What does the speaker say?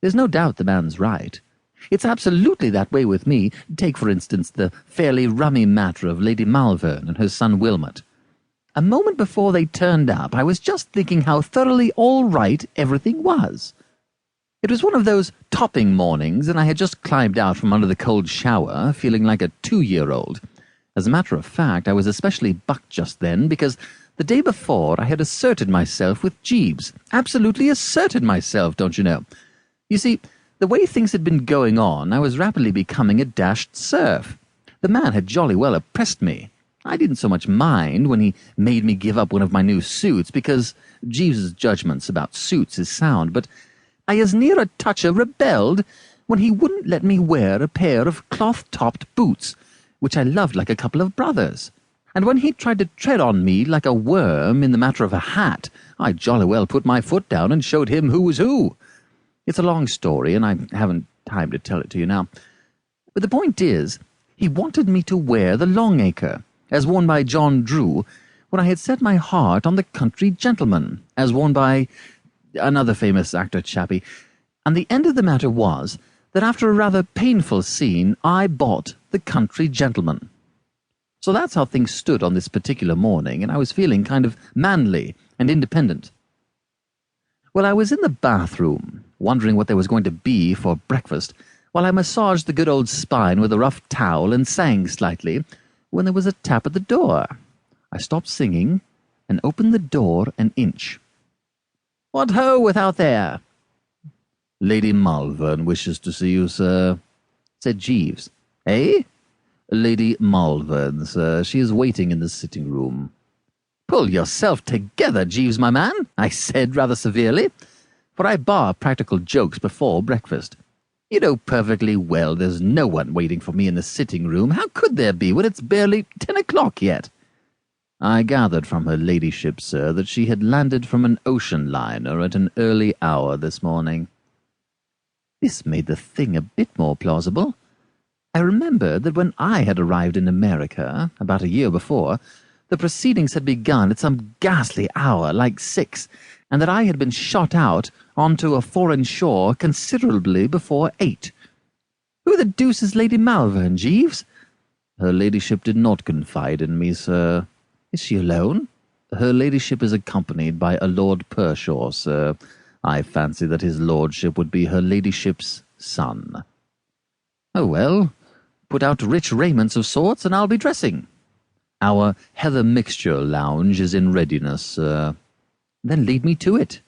There's no doubt the man's right. It's absolutely that way with me. Take, for instance, the fairly rummy matter of Lady Malvern and her son Wilmot. A moment before they turned up, I was just thinking how thoroughly all right everything was. It was one of those topping mornings, and I had just climbed out from under the cold shower, feeling like a 2-year-old. As a matter of fact, I was especially bucked just then, because the day before I had asserted myself with Jeeves. Absolutely asserted myself, don't you know? You see, the way things had been going on, I was rapidly becoming a dashed serf. The man had jolly well oppressed me. I didn't so much mind when he made me give up one of my new suits, because Jeeves's judgments about suits is sound, but I as near a toucher rebelled when he wouldn't let me wear a pair of cloth-topped boots, which I loved like a couple of brothers. And when he tried to tread on me like a worm in the matter of a hat, I jolly well put my foot down and showed him who was who. It's a long story, and I haven't time to tell it to you now. But the point is, he wanted me to wear the Longacre, as worn by John Drew, when I had set my heart on the Country Gentleman, as worn by another famous actor chappie. And the end of the matter was that after a rather painful scene, I bought the Country Gentleman. So that's how things stood on this particular morning, and I was feeling kind of manly and independent. Well, I was in the bathroom, wondering what there was going to be for breakfast, while I massaged the good old spine with a rough towel and sang slightly, when there was a tap at the door. I stopped singing and opened the door an inch. "What ho, without there?" "Lady Malvern wishes to see you, sir," said Jeeves. "Eh?" "Lady Malvern, sir. She is waiting in the sitting-room." "Pull yourself together, Jeeves, my man," I said rather severely, for I bar practical jokes before breakfast. "You know perfectly well there's no one waiting for me in the sitting-room. How could there be when it's barely 10 o'clock yet?" I gathered from her ladyship, sir, that she had landed from an ocean liner at an early hour this morning. This made the thing a bit more plausible. I remembered that when I had arrived in America, about a year before, the proceedings had begun at some ghastly hour, like 6, and that I had been shot out onto a foreign shore considerably before 8. Who the deuce is Lady Malvern, Jeeves? Her ladyship did not confide in me, sir. Is she alone? Her ladyship is accompanied by a Lord Pershaw, sir. I fancy that his lordship would be her ladyship's son. Oh, well, put out rich raiments of sorts, and I'll be dressing. Our heather mixture lounge is in readiness, sir. Then lead me to it.